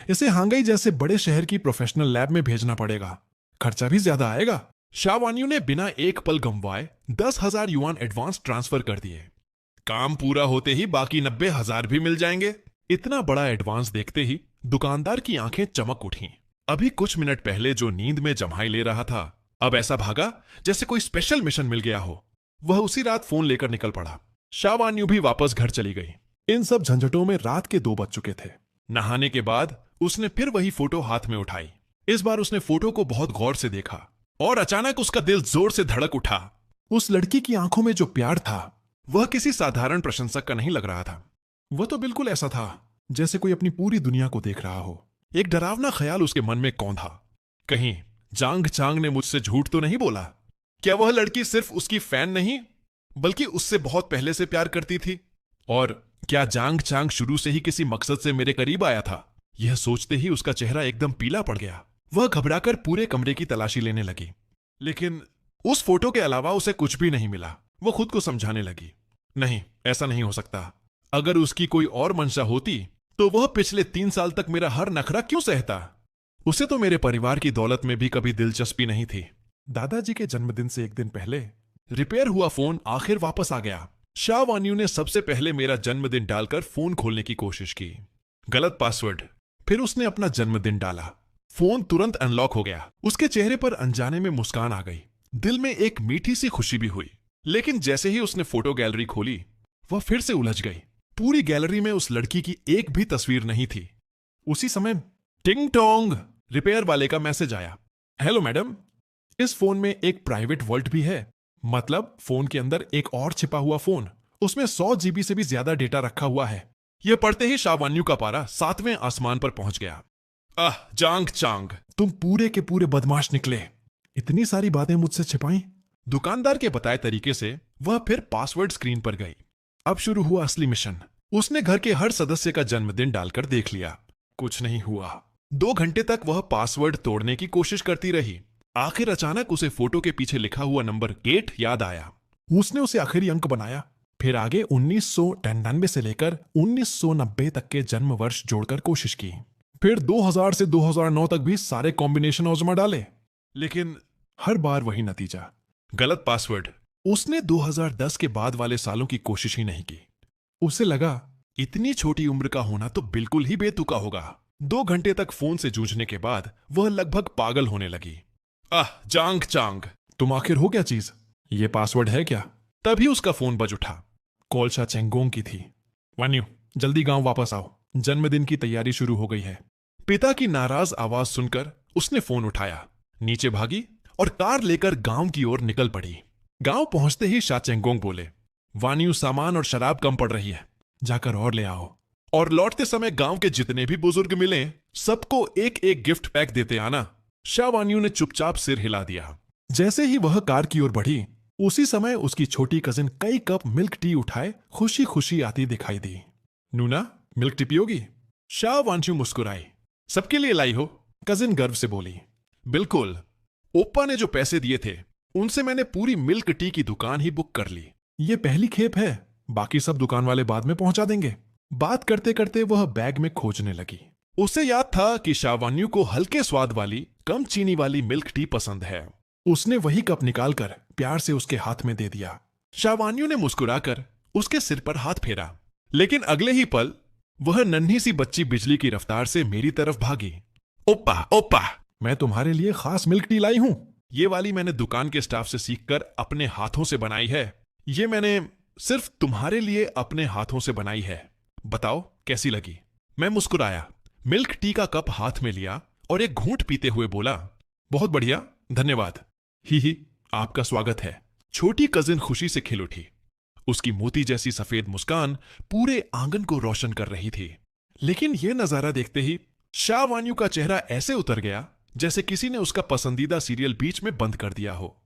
इसे हांगई जैसे बड़े शहर की प्रोफेशनल लैब में भेजना पड़ेगा। खर्चा भी ज्यादा आएगा। शावान्यू ने बिना एक पल गंवाए 10,000 युआन एडवांस ट्रांसफर कर दिए। काम पूरा होते ही बाकी 90,000 भी मिल जाएंगे। इतना बड़ा एडवांस देखते ही दुकानदार की आंखें चमक उठीं। अभी कुछ मिनट पहले जो नींद में जम्हाई ले रहा था, अब ऐसा भागा जैसे कोई स्पेशल मिशन मिल गया हो। वह उसी रात फोन लेकर निकल पड़ा। शावान्यू भी वापस घर चली गई। इन सब झंझटों में रात के 2 बज चुके थे। नहाने के बाद उसने फिर वही फोटो हाथ में उठाई। इस बार उसने फोटो को बहुत गौर से देखा और अचानक उसका दिल जोर से धड़क उठा। उस लड़की की आंखों में जो प्यार था वह किसी साधारण प्रशंसक का नहीं लग रहा था। वह तो बिल्कुल ऐसा था जैसे कोई अपनी पूरी दुनिया को देख रहा हो। एक डरावना ख्याल उसके मन में कौंधा, कहीं जांग चांग ने मुझसे झूठ तो नहीं बोला? क्या वह लड़की सिर्फ उसकी फैन नहीं बल्कि उससे बहुत पहले से प्यार करती थी? और क्या जांग चांग शुरू से ही किसी मकसद से मेरे करीब आया था? यह सोचते ही उसका चेहरा एकदम पीला पड़ गया। वह घबराकर पूरे कमरे की तलाशी लेने लगी, लेकिन उस फोटो के अलावा उसे कुछ भी नहीं मिला। वो खुद को समझाने लगी, नहीं, ऐसा नहीं हो सकता। अगर उसकी कोई और मंशा होती तो वह पिछले 3 साल तक मेरा हर नखरा क्यों सहता? उसे तो मेरे परिवार की दौलत में भी कभी दिलचस्पी नहीं थी। दादाजी के जन्मदिन से एक दिन पहले रिपेयर हुआ फोन आखिर वापस आ गया। शावान्यू ने सबसे पहले मेरा जन्मदिन डालकर फोन खोलने की कोशिश की। गलत पासवर्ड। फिर उसने अपना जन्मदिन डाला। फोन तुरंत अनलॉक हो गया। उसके चेहरे पर अनजाने में मुस्कान आ गई। दिल में एक मीठी सी खुशी भी हुई। लेकिन जैसे ही उसने फोटो गैलरी खोली, वह फिर से उलझ गई। पूरी गैलरी में उस लड़की की एक भी तस्वीर नहीं थी। उसी समय टिंग टोंग, रिपेयर वाले का मैसेज आया। हेलो मैडम, इस फोन में एक प्राइवेट वॉल्ट भी है। मतलब फोन के अंदर एक और छिपा हुआ फोन, उसमें 100 GB से भी ज्यादा डेटा रखा हुआ है। यह पढ़ते ही शावान्यू का पारा 7वें आसमान पर पहुंच गया। जांग चांग, तुम पूरे के पूरे बदमाश निकले। इतनी सारी बातें मुझसे छिपाई। दुकानदार के बताए तरीके से वह फिर पासवर्ड स्क्रीन पर गई। अब शुरू हुआ असली मिशन। उसने घर के हर सदस्य का जन्मदिन डालकर देख लिया। कुछ नहीं हुआ। 2 घंटे तक वह पासवर्ड तोड़ने की कोशिश करती रही। आखिर अचानक उसे फोटो के पीछे लिखा हुआ नंबर 8 याद आया। उसने उसे आखिरी अंक बनाया। फिर आगे 1999 से लेकर 1990 तक के जन्म वर्ष जोड़कर कोशिश की। फिर 2000 से 2009 तक भी सारे कॉम्बिनेशन आजमा डाले, लेकिन हर बार वही नतीजा, गलत पासवर्ड। उसने 2010 के बाद वाले सालों की कोशिश ही नहीं की। उसे लगा इतनी छोटी उम्र का होना तो बिल्कुल ही बेतुका होगा। 2 घंटे तक फोन से जूझने के बाद वह लगभग पागल होने लगी। जांग चांग, तुम आखिर हो क्या चीज? ये पासवर्ड है क्या? तभी उसका फोन बज उठा। कॉल शा चेंगोंग की थी। वान्यू, जल्दी गांव वापस आओ, जन्मदिन की तैयारी शुरू हो गई है। पिता की नाराज आवाज सुनकर उसने फोन उठाया, नीचे भागी और कार लेकर गांव की ओर निकल पड़ी। गांव पहुंचते ही शा चेंगोंग बोले, वान्यू, सामान और शराब कम पड़ रही है, जाकर और ले आओ। और लौटते समय गांव के जितने भी बुजुर्ग मिले सबको एक एक गिफ्ट पैक देते आना। शावान्यू ने चुपचाप सिर हिला दिया। जैसे ही वह कार की ओर बढ़ी, उसी समय उसकी छोटी कजिन कई कप मिल्क टी उठाए खुशी खुशी आती दिखाई दी। नूना, मिल्क टी पियोगी? शावान्यू मुस्कुराई। सबके लिए लाई हो? कजिन गर्व से बोली। बिल्कुल, ओप्पा ने जो पैसे दिए थे उनसे मैंने पूरी मिल्क टी की दुकान ही बुक कर ली। ये पहली खेप है, बाकी सब दुकान वाले बाद में पहुंचा देंगे। बात करते करते वह बैग में खोजने लगी। उसे याद था कि शावान्यू को हल्के स्वाद वाली कम चीनी वाली मिल्क टी पसंद है। उसने वही कप निकालकर प्यार से उसके हाथ में दे दिया। शावान्यू ने मुस्कुराकर उसके सिर पर हाथ फेरा, लेकिन अगले ही पल वह नन्ही सी बच्ची बिजली की रफ्तार से मेरी तरफ भागी। ओप्पा ओप्पा, मैं तुम्हारे लिए खास मिल्क टी लाई हूं। ये वाली मैंने दुकान के स्टाफ से सीखकर अपने हाथों से बनाई है। ये मैंने सिर्फ तुम्हारे लिए अपने हाथों से बनाई है। बताओ कैसी लगी? मैं मुस्कुराया, मिल्क टी का कप हाथ में लिया और एक घूंट पीते हुए बोला, बहुत बढ़िया, धन्यवाद। ही, आपका स्वागत है। छोटी कजिन खुशी से खिल उठी। उसकी मोती जैसी सफेद मुस्कान पूरे आंगन को रोशन कर रही थी। लेकिन यह नजारा देखते ही शावान्यू का चेहरा ऐसे उतर गया जैसे किसी ने उसका पसंदीदा सीरियल बीच में बंद कर दिया हो।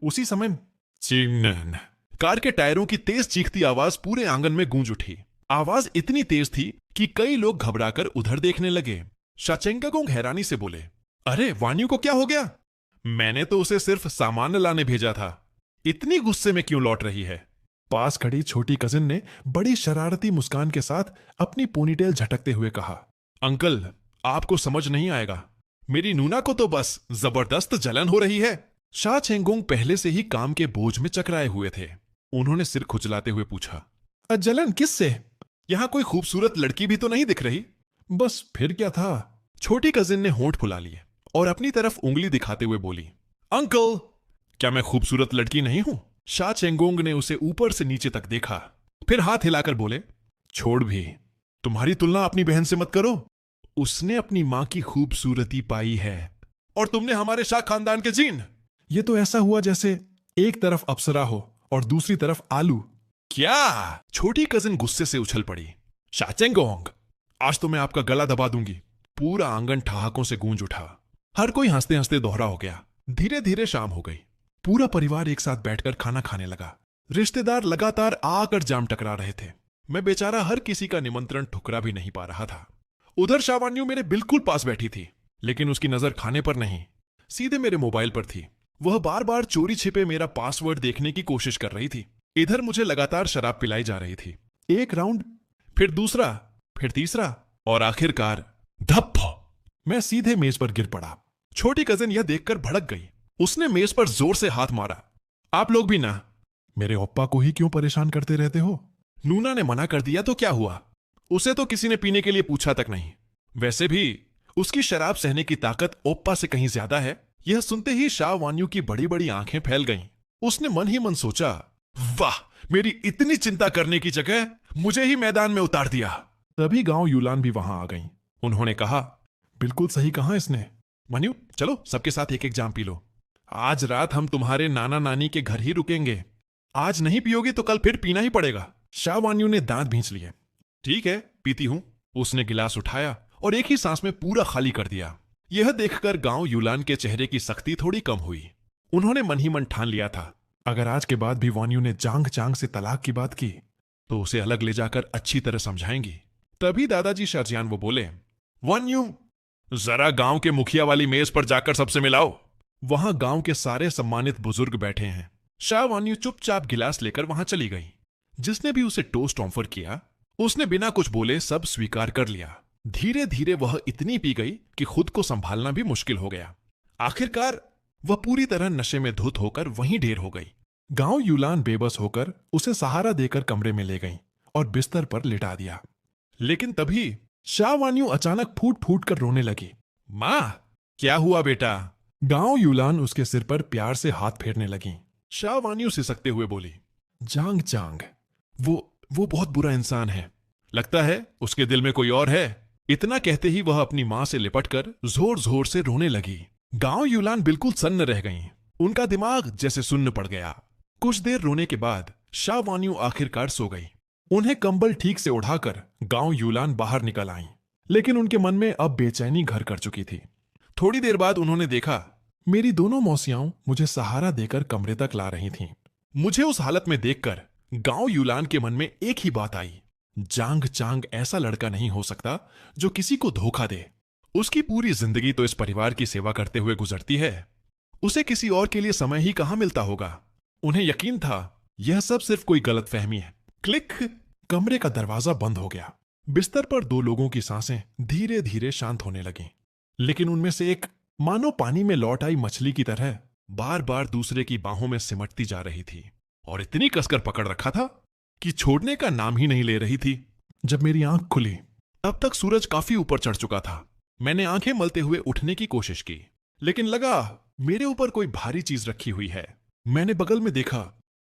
उसी समय चिंगनन, कार के टायरों की तेज चीखती आवाज पूरे आंगन में गूंज उठी। आवाज इतनी तेज थी कि कई लोग घबराकर उधर देखने लगे। शाचेंगोंग हैरानी से बोले, अरे वान्यू को क्या हो गया? मैंने तो उसे सिर्फ सामान लाने भेजा था, इतनी गुस्से में क्यों लौट रही है? पास खड़ी छोटी कजिन ने बड़ी शरारती मुस्कान के साथ अपनी पोनीटेल झटकते हुए कहा, अंकल, आपको समझ नहीं आएगा, मेरी नूना को तो बस जबरदस्त जलन हो रही है। शा चेंगोंग पहले से ही काम के बोझ में चकराए हुए थे। उन्होंने सिर खुजलाते हुए पूछा, जलन किससे? यहां कोई खूबसूरत लड़की भी तो नहीं दिख रही? बस फिर क्या था? छोटी कजिन ने होंठ फुला लिए और अपनी तरफ उंगली दिखाते हुए बोली, अंकल, क्या मैं खूबसूरत लड़की नहीं हूं? शा चेंगोंग ने उसे ऊपर से नीचे तक देखा, फिर हाथ हिलाकर बोले, छोड़ भी, तुम्हारी तुलना अपनी बहन से मत करो। उसने अपनी मां की खूबसूरती पाई है और तुमने हमारे शाह खानदान के जीन। ये तो ऐसा हुआ जैसे एक तरफ अप्सरा हो और दूसरी तरफ आलू। क्या? छोटी कजिन गुस्से से उछल पड़ी। शा चेंगोंग, आज तो मैं आपका गला दबा दूंगी। पूरा आंगन ठहाकों से गूंज उठा। हर कोई हंसते हंसते दोहरा हो गया। धीरे धीरे शाम हो गई। पूरा परिवार एक साथ बैठकर खाना खाने लगा। रिश्तेदार लगातार आकर जाम टकरा रहे थे। मैं बेचारा हर किसी का निमंत्रण ठुकरा भी नहीं पा रहा था। उधर शावान्यू मेरे बिल्कुल पास बैठी थी, लेकिन उसकी नजर खाने पर नहीं, सीधे मेरे मोबाइल पर थी। वह बार बार चोरी छिपे मेरा पासवर्ड देखने की कोशिश कर रही थी। इधर मुझे लगातार शराब पिलाई जा रही थी। एक राउंड, फिर दूसरा, फिर तीसरा और आखिरकार धप्प, मैं सीधे मेज पर गिर पड़ा। छोटी कजिन यह देखकर भड़क गई। उसने मेज पर जोर से हाथ मारा। आप लोग भी ना, मेरे ओप्पा को ही क्यों परेशान करते रहते हो? नूना ने मना कर दिया तो क्या हुआ? उसे तो किसी ने पीने के लिए पूछा तक नहीं। वैसे भी उसकी शराब सहने की ताकत ओप्पा से कहीं ज्यादा है। यह सुनते ही शाह वान्यू की बड़ी बड़ी आंखें फैल गईं। उसने मन ही मन सोचा, वाह, मेरी इतनी चिंता करने की जगह मुझे ही मैदान में उतार दिया। तभी गांव यूलान भी वहां आ गईं। उन्होंने कहा, बिल्कुल सही कहा इसने। वान्यू, चलो सबके साथ एक एक जाम पी लो। आज रात हम तुम्हारे नाना नानी के घर ही रुकेंगे। आज नहीं पियोगी तो कल फिर पीना ही पड़ेगा। शाह वान्यू ने दांत भींच लिए। ठीक है, पीती हूं। उसने गिलास उठाया और एक ही सांस में पूरा खाली कर दिया। यह देखकर गांव यूलान के चेहरे की सख्ती थोड़ी कम हुई। उन्होंने मन ही मन ठान लिया था, अगर आज के बाद भी वान्यू ने जांग चांग से तलाक की बात की तो उसे अलग ले जाकर अच्छी तरह समझाएंगी। तभी दादाजी शर्जियान वो बोले, वान्यू, जरा गांव के मुखिया वाली मेज पर जाकर सबसे मिलाओ। वहां गांव के सारे सम्मानित बुजुर्ग बैठे हैं। शाह वान्यू चुपचाप गिलास लेकर वहां चली गई। जिसने भी उसे टोस्ट ऑफर किया, उसने बिना कुछ बोले सब स्वीकार कर लिया। धीरे धीरे वह इतनी पी गई कि खुद को संभालना भी मुश्किल हो गया। आखिरकार वह पूरी तरह नशे में धुत होकर वहीं ढेर हो गई। गांव यूलान बेबस होकर उसे सहारा देकर कमरे में ले गई और बिस्तर पर लिटा दिया। लेकिन तभी शाह वान्यू अचानक फूट फूट कर रोने लगी। मां, क्या हुआ बेटा? गांव यूलान उसके सिर पर प्यार से हाथ फेरने लगी। शाह वान्यू सिसकते हुए बोली, जांग चांग, वो बहुत बुरा इंसान है। लगता है उसके दिल में कोई और है। इतना कहते ही वह अपनी मां से लिपटकर जोर जोर से रोने लगी। गांव यूलान बिल्कुल सन्न रह गईं। उनका दिमाग जैसे सुन्न पड़ गया। कुछ देर रोने के बाद शाह वान्यू आखिरकार सो गई। उन्हें कंबल ठीक से उड़ाकर गांव यूलान बाहर निकल आईं। लेकिन उनके मन में अब बेचैनी घर कर चुकी थी। थोड़ी देर बाद उन्होंने देखा, मेरी दोनों मौसियाओं मुझे सहारा देकर कमरे तक ला रही थीं। मुझे उस हालत में देखकर गांव यूलान के मन में एक ही बात आई, जांग चांग ऐसा लड़का नहीं हो सकता जो किसी को धोखा दे। उसकी पूरी जिंदगी तो इस परिवार की सेवा करते हुए गुजरती है। उसे किसी और के लिए समय ही कहां मिलता होगा। उन्हें यकीन था यह सब सिर्फ कोई गलतफहमी है। क्लिक, कमरे का दरवाजा बंद हो गया। बिस्तर पर दो लोगों की सांसें धीरे धीरे शांत होने लगीं। लेकिन उनमें से एक मानो पानी में लौट आई मछली की तरह बार बार दूसरे की बाहों में सिमटती जा रही थी और इतनी कसकर पकड़ रखा था कि छोड़ने का नाम ही नहीं ले रही थी। जब मेरी आंख खुली तब तक सूरज काफी ऊपर चढ़ चुका था। मैंने आंखें मलते हुए उठने की कोशिश की, लेकिन लगा मेरे ऊपर कोई भारी चीज रखी हुई है। मैंने बगल में देखा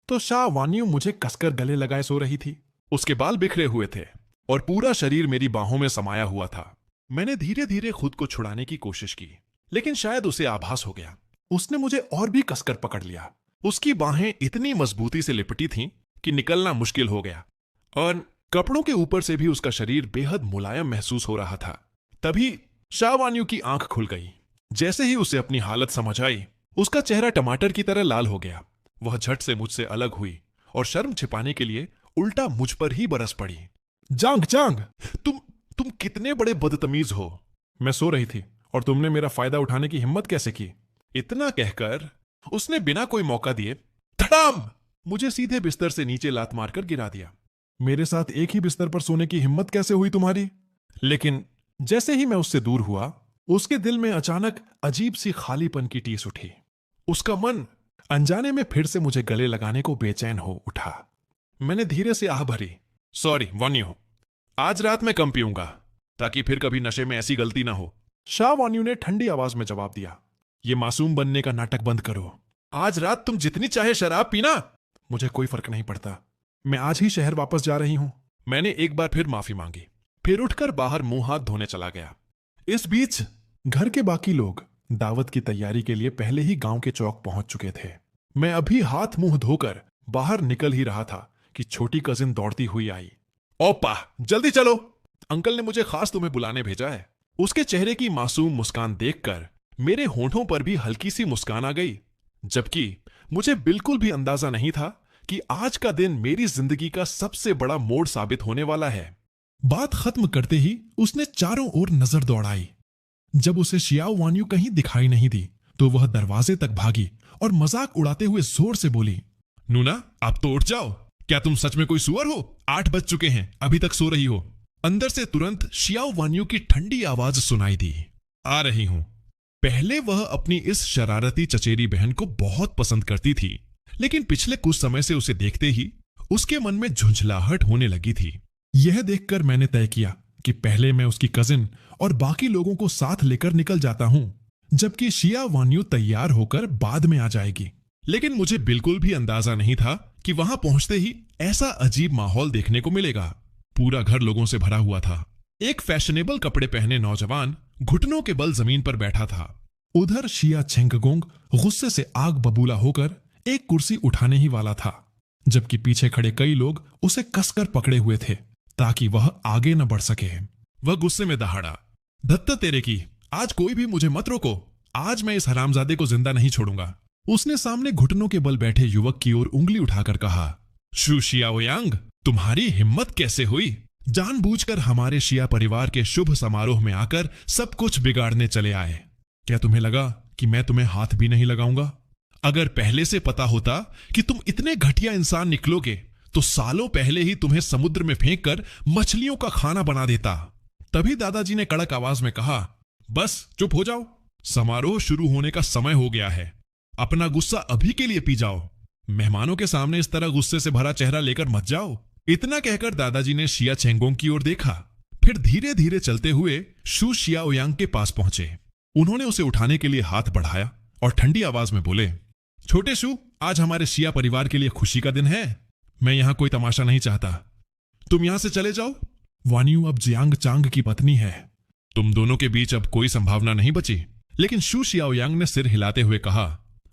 तो शाह वान्यू मुझे कसकर गले लगाए सो रही थी। उसके बाल बिखरे हुए थे और पूरा शरीर मेरी बाहों में समाया हुआ था। मैंने धीरे धीरे खुद को छुड़ाने की कोशिश की, लेकिन शायद उसे आभास हो गया। उसने मुझे और भी कसकर पकड़ लिया। उसकी बाहें इतनी मजबूती से लिपटी थीं कि निकलना मुश्किल हो गया और कपड़ों के ऊपर से भी उसका शरीर बेहद मुलायम महसूस हो रहा था। तभी शाह वान्यू की आंख खुल गई। जैसे ही उसे अपनी हालत समझ आई, उसका चेहरा टमाटर की तरह लाल हो गया। वह झट से मुझसे अलग हुई और शर्म छिपाने के लिए उल्टा मुझ पर ही बरस पड़ी। जांग चांग, तुम कितने बड़े बदतमीज हो। मैं सो रही थी और तुमने मेरा फायदा उठाने की हिम्मत कैसे की? इतना कहकर उसने बिना कोई मौका दिए धड़ाम मुझे सीधे बिस्तर से नीचे लात मारकर गिरा दिया। मेरे साथ एक ही बिस्तर पर सोने की हिम्मत कैसे हुई तुम्हारी? लेकिन जैसे ही मैं उससे दूर हुआ, उसके दिल में अचानक अजीब सी खालीपन की टीस उठी। उसका मन अनजाने में फिर से मुझे गले लगाने को बेचैन हो उठा। मैंने धीरे से आह भरी, सॉरी वान्यू, आज रात मैं कम पीऊंगा ताकि फिर कभी नशे में ऐसी गलती ना हो। शाह वान्यू ने ठंडी आवाज में जवाब दिया, ये मासूम बनने का नाटक बंद करो। आज रात तुम जितनी चाहे शराब पीना, मुझे कोई फर्क नहीं पड़ता। मैं आज ही शहर वापस जा रही हूं। मैंने एक बार फिर माफी मांगी, फिर उठकर बाहर मुंह हाथ धोने चला गया। इस बीच घर के बाकी लोग दावत की तैयारी के लिए पहले ही गांव के चौक पहुंच चुके थे। मैं अभी हाथ मुंह धोकर बाहर निकल ही रहा था कि छोटी कजिन दौड़ती हुई आई। ओपा जल्दी चलो, अंकल ने मुझे खास तुम्हें बुलाने भेजा है। उसके चेहरे की मासूम मुस्कान देखकर मेरे होंठों पर भी हल्की सी मुस्कान आ गई, जबकि मुझे बिल्कुल भी अंदाजा नहीं था कि आज का दिन मेरी जिंदगी का सबसे बड़ा मोड़ साबित होने वाला है। बात खत्म करते ही उसने चारों ओर नजर दौड़ाई। जब उसे शियाओ वान्यू कहीं दिखाई नहीं दी तो वह दरवाजे तक भागी और मजाक उड़ाते हुए जोर से बोली, नूना आप तो उठ जाओ, क्या तुम सच में कोई सुअर हो? 8 बज चुके हैं, अभी तक सो रही हो। अंदर से तुरंत शियाओ वान्यू की ठंडी आवाज सुनाई दी, आ रही हूं। पहले वह अपनी इस शरारती चचेरी बहन को बहुत पसंद करती थी, लेकिन पिछले कुछ समय से उसे देखते ही उसके मन में झुंझलाहट होने लगी थी। यह देखकर मैंने तय किया कि पहले मैं उसकी कजिन और बाकी लोगों को साथ लेकर निकल जाता हूं, जबकि शिया वान्यू तैयार होकर बाद में आ जाएगी। लेकिन मुझे बिल्कुल भी अंदाजा नहीं था कि वहां पहुंचते ही ऐसा अजीब माहौल देखने को मिलेगा। पूरा घर लोगों से भरा हुआ था। एक फैशनेबल कपड़े पहने नौजवान घुटनों के बल जमीन पर बैठा था। उधर शिया छेंगगोंग गुस्से से आग बबूला होकर एक कुर्सी उठाने ही वाला था, जबकि पीछे खड़े कई लोग उसे कसकर पकड़े हुए थे ताकि वह आगे न बढ़ सके। वह गुस्से में दहाड़ा, धत्ता तेरे की, आज कोई भी मुझे मत रोको, आज मैं इस हरामजादे को जिंदा नहीं छोड़ूंगा। उसने सामने घुटनों के बल बैठे युवक की ओर उंगली उठाकर कहा, शू शियाओयांग, तुम्हारी हिम्मत कैसे हुई? जानबूझकर हमारे शिया परिवार के शुभ समारोह में आकर सब कुछ बिगाड़ने चले आए। क्या तुम्हें लगा कि मैं तुम्हें हाथ भी नहीं लगाऊंगा? अगर पहले से पता होता कि तुम इतने घटिया इंसान निकलोगे तो सालों पहले ही तुम्हें समुद्र में फेंककर मछलियों का खाना बना देता। तभी दादाजी ने कड़क आवाज में कहा, बस चुप हो जाओ, समारोह शुरू होने का समय हो गया है, अपना गुस्सा अभी के लिए पी जाओ, मेहमानों के सामने इस तरह गुस्से से भरा चेहरा लेकर मत जाओ। इतना कहकर दादाजी ने शिया छेंगोंग की ओर देखा, फिर धीरे धीरे चलते हुए शू शियाओयांग के पास पहुंचे। उन्होंने उसे उठाने के लिए हाथ बढ़ाया और ठंडी आवाज में बोले, छोटे शू, आज हमारे शिया परिवार के लिए खुशी का दिन है, मैं यहां कोई तमाशा नहीं चाहता, तुम यहां से चले जाओ। वान्यू अब जियांग चांग की पत्नी है, तुम दोनों के बीच अब कोई संभावना नहीं बची। लेकिन शू शियाओयांग ने सिर हिलाते हुए कहा,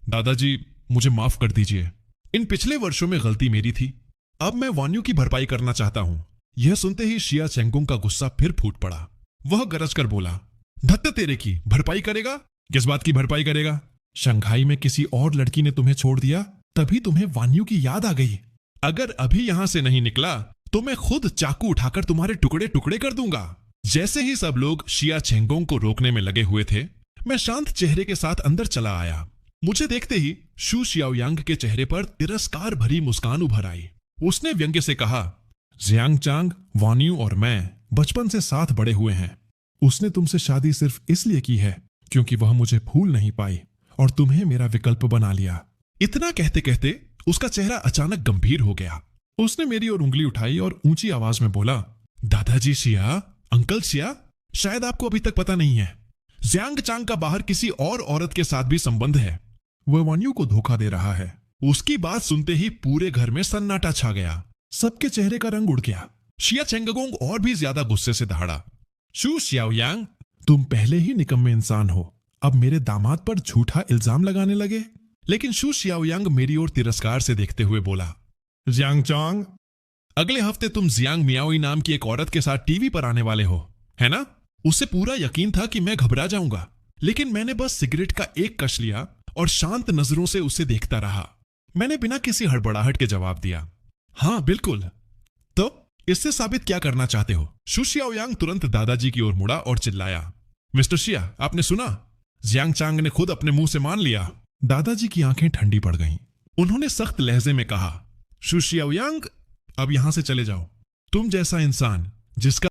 दादाजी मुझे माफ कर दीजिए, इन पिछले वर्षों में गलती मेरी थी, अब मैं वान्यू की भरपाई करना चाहता हूं। यह सुनते ही शिया छेंगोंग का गुस्सा फिर फूट पड़ा। वह गरज कर बोला, धत्ते तेरे की, भरपाई करेगा? किस बात की भरपाई करेगा? शंघाई में किसी और लड़की ने तुम्हें छोड़ दिया, तभी तुम्हें वान्यू की याद आ गई। अगर अभी यहां से नहीं निकला तो मैं खुद चाकू उठाकर तुम्हारे टुकड़े टुकड़े कर दूंगा। जैसे ही सब लोग शिया छेंगोंग को रोकने में लगे हुए थे, मैं शांत चेहरे के साथ अंदर चला आया। मुझे देखते ही शू शियाओयांग के चेहरे पर तिरस्कार भरी मुस्कान उभर आई। उसने व्यंग्य से कहा, जियांग चांग, वान्यू और मैं बचपन से साथ बड़े हुए हैं। उसने तुमसे शादी सिर्फ इसलिए की है क्योंकि वह मुझे भूल नहीं पाई और तुम्हें मेरा विकल्प बना लिया। इतना कहते कहते उसका चेहरा अचानक गंभीर हो गया। उसने मेरी ओर उंगली उठाई और ऊंची आवाज में बोला, दादाजी शिया, अंकल शिया, शायद आपको अभी तक पता नहीं है, जियांग चांग का बाहर किसी और औरत के साथ भी संबंध है। वह वान्यू को धोखा दे रहा है। उसकी बात सुनते ही पूरे घर में सन्नाटा छा गया। सबके चेहरे का रंग उड़ गया। शिया छेंगगोंग और भी ज्यादा गुस्से से दहाड़ा, शू शियाओयांग, तुम पहले ही निकम्मे इंसान हो, अब मेरे दामाद पर झूठा इल्जाम लगाने लगे। लेकिन शू शियाओयांग मेरी ओर तिरस्कार से देखते हुए बोला, जियांग चांग, अगले हफ्ते तुम जियांग मियाओई नाम की एक औरत के साथ टीवी पर आने वाले हो, है ना? उसे पूरा यकीन था कि मैं घबरा जाऊंगा, लेकिन मैंने बस सिगरेट का एक कश लिया और शांत नजरों से उसे देखता रहा। मैंने बिना किसी हड़बड़ाहट के जवाब दिया, हाँ बिल्कुल। तो इससे साबित क्या करना चाहते हो? शू शियाओयांग तुरंत दादाजी की ओर मुड़ा और चिल्लाया, मिस्टर शिया, आपने सुना? जियांग चांग ने खुद अपने मुंह से मान लिया। दादाजी की आंखें ठंडी पड़ गईं। उन्होंने सख्त लहजे में कहा, शु शियाओयांग, अब यहां से चले जाओ। तुम जैसा इंसान जिसका